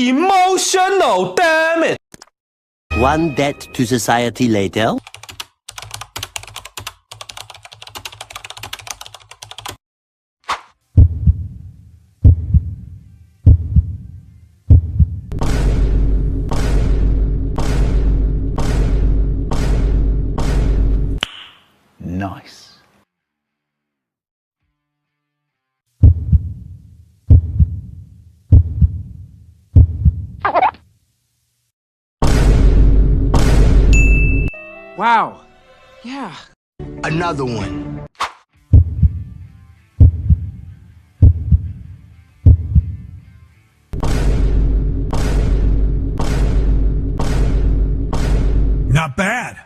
emotional, damn it! One debt to society later. Nice. Wow. Yeah. Another one. Not bad.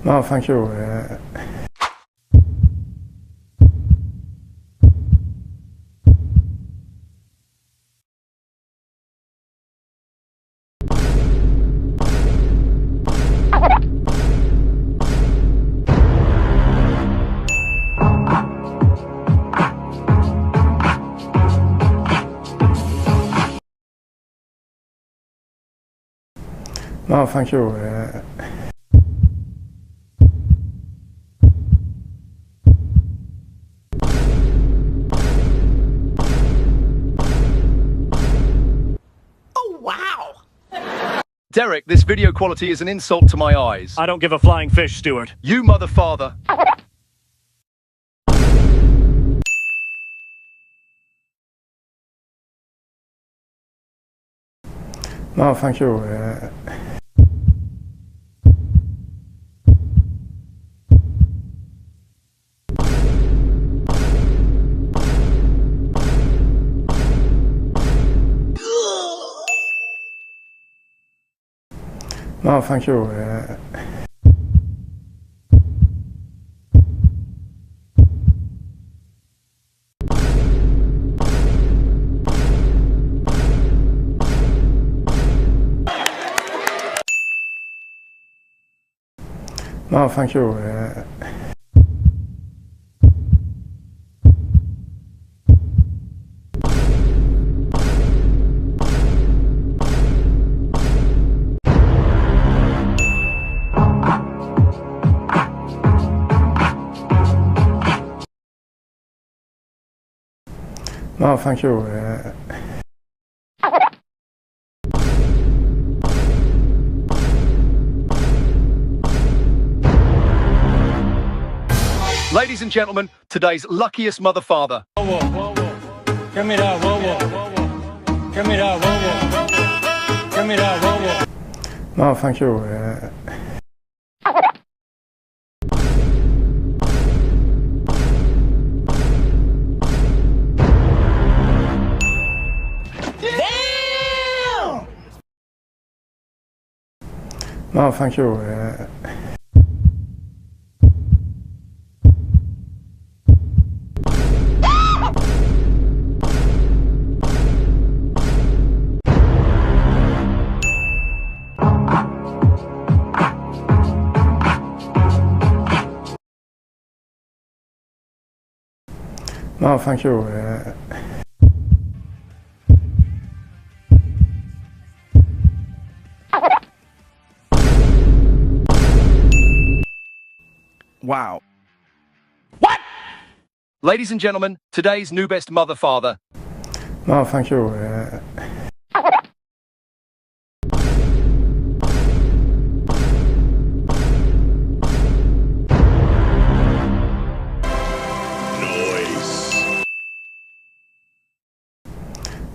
No, thank you. No, thank you. Oh, wow. Derek, this video quality is an insult to my eyes. I don't give a flying fish, Stuart. You mother father. No, thank you. No, thank you. No, thank you. No, thank you. Ladies and gentlemen, today's luckiest mother father. Whoa, whoa, whoa. Give me that, whoa, whoa. Give me that, whoa, whoa. Give me that, whoa, whoa. No, thank you. Damn! No, thank you. No, thank you. Wow. What? Ladies and gentlemen, today's new best mother father. No, thank you.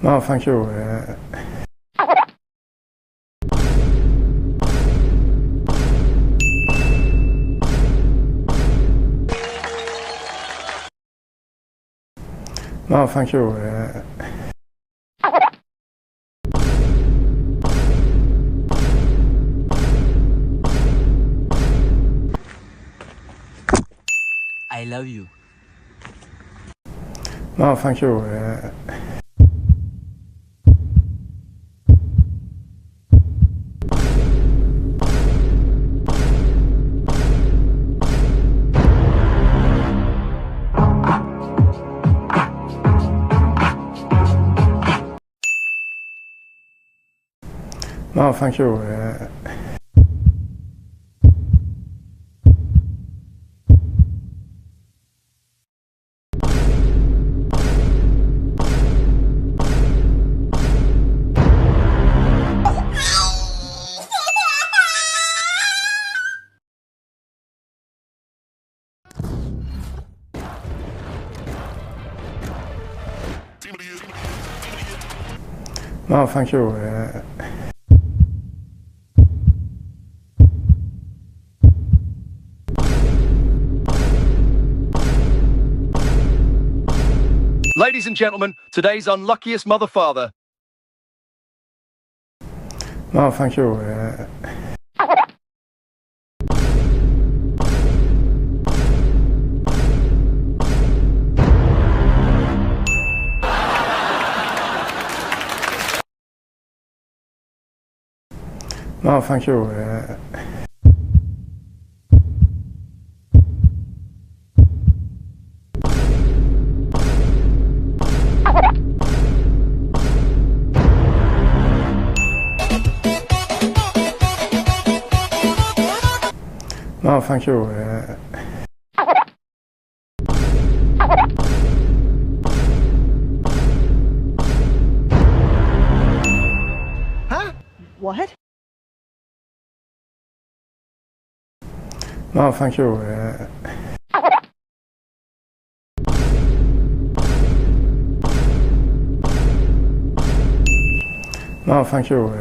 No, thank you. No, thank you. I love you. No, thank you. No, thank you. No, thank you. Ladies and gentlemen, today's unluckiest mother father. No, thank you. No, thank you. No, thank you. What? No, thank you. No, thank you.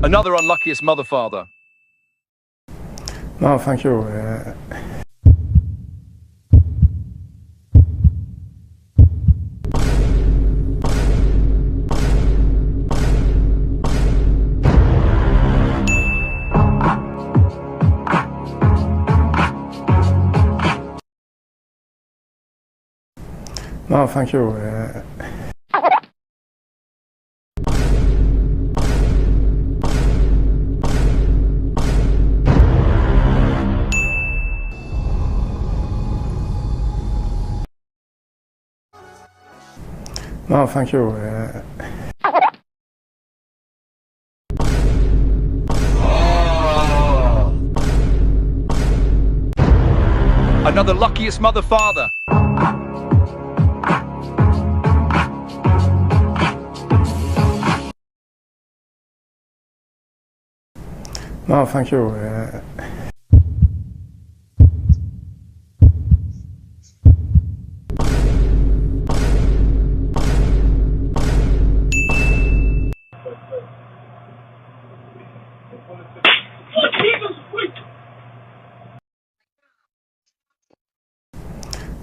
Another unluckiest mother father. No, thank you. No, thank you. No, thank you. Another luckiest mother father. No, thank you.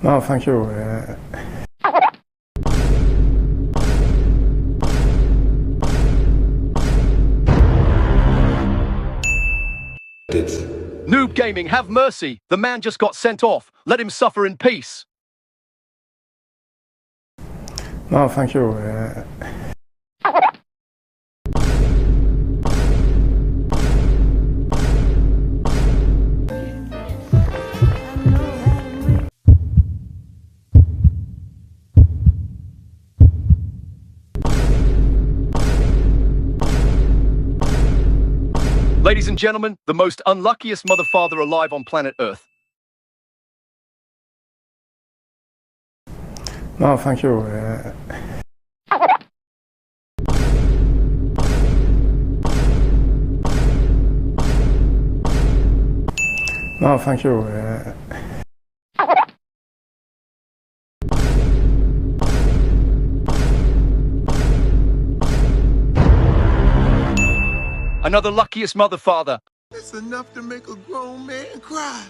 No, thank you. Noob Gaming, have mercy. The man just got sent off. Let him suffer in peace. No, thank you. Ladies and gentlemen, the most unluckiest mother father alive on planet Earth. No, thank you. No, thank you. Another luckiest mother father. It's enough to make a grown man cry.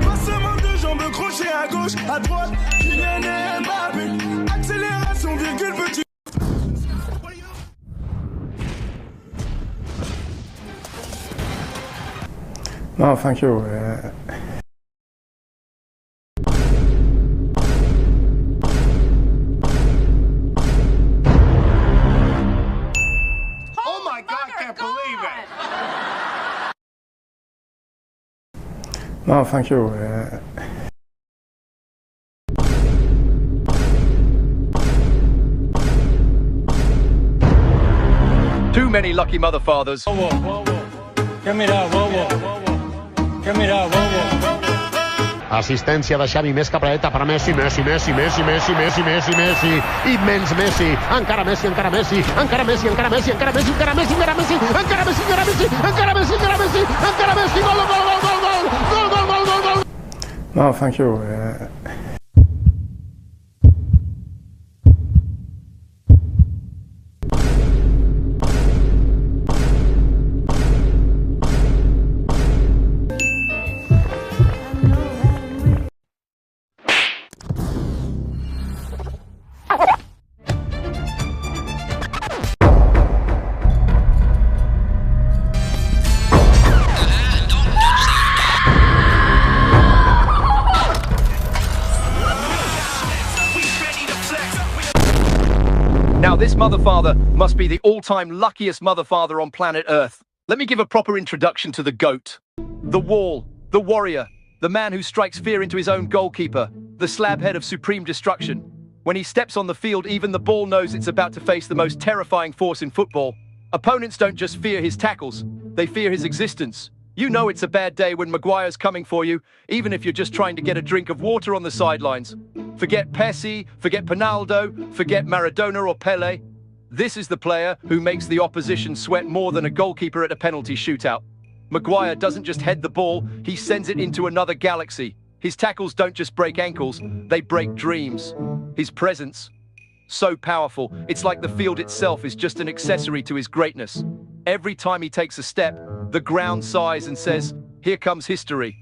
Passement de jambes, crochet à gauche, à droite, Kylian Mbappé. Accélération, virgule, petit. No, thank you. Oh my God, I can't believe it. No, thank you. Too many lucky mother fathers. ¿Qué mira, bobo? ¿Qué mira, bobo? Assistència de Xavi, més cap a dreta per Messi, Messi, Messi, Messi, Messi, Messi, Messi, Messi, immens Messi, encara Messi, encara Messi, encara Messi, encara Messi, encara Messi, encara Messi, encara Messi, encara Messi, encara Messi, encara Messi, encara Messi, encara Messi, gol, gol, gol, gol, gol, gol, gol, gol, gol, gol. No, thank you. Now this mother father must be the all-time luckiest mother father on planet Earth. Let me give a proper introduction to the GOAT. The Wall, the warrior, the man who strikes fear into his own goalkeeper, the slabhead of supreme destruction. When he steps on the field, even the ball knows it's about to face the most terrifying force in football. Opponents don't just fear his tackles, they fear his existence. You know it's a bad day when Maguire's coming for you, even if you're just trying to get a drink of water on the sidelines. Forget Pessi, forget Pinaldo, forget Maradona or Pele. This is the player who makes the opposition sweat more than a goalkeeper at a penalty shootout. Maguire doesn't just head the ball, he sends it into another galaxy. His tackles don't just break ankles, they break dreams. His presence, so powerful, it's like the field itself is just an accessory to his greatness. Every time he takes a step, the ground sighs and says, "Here comes history."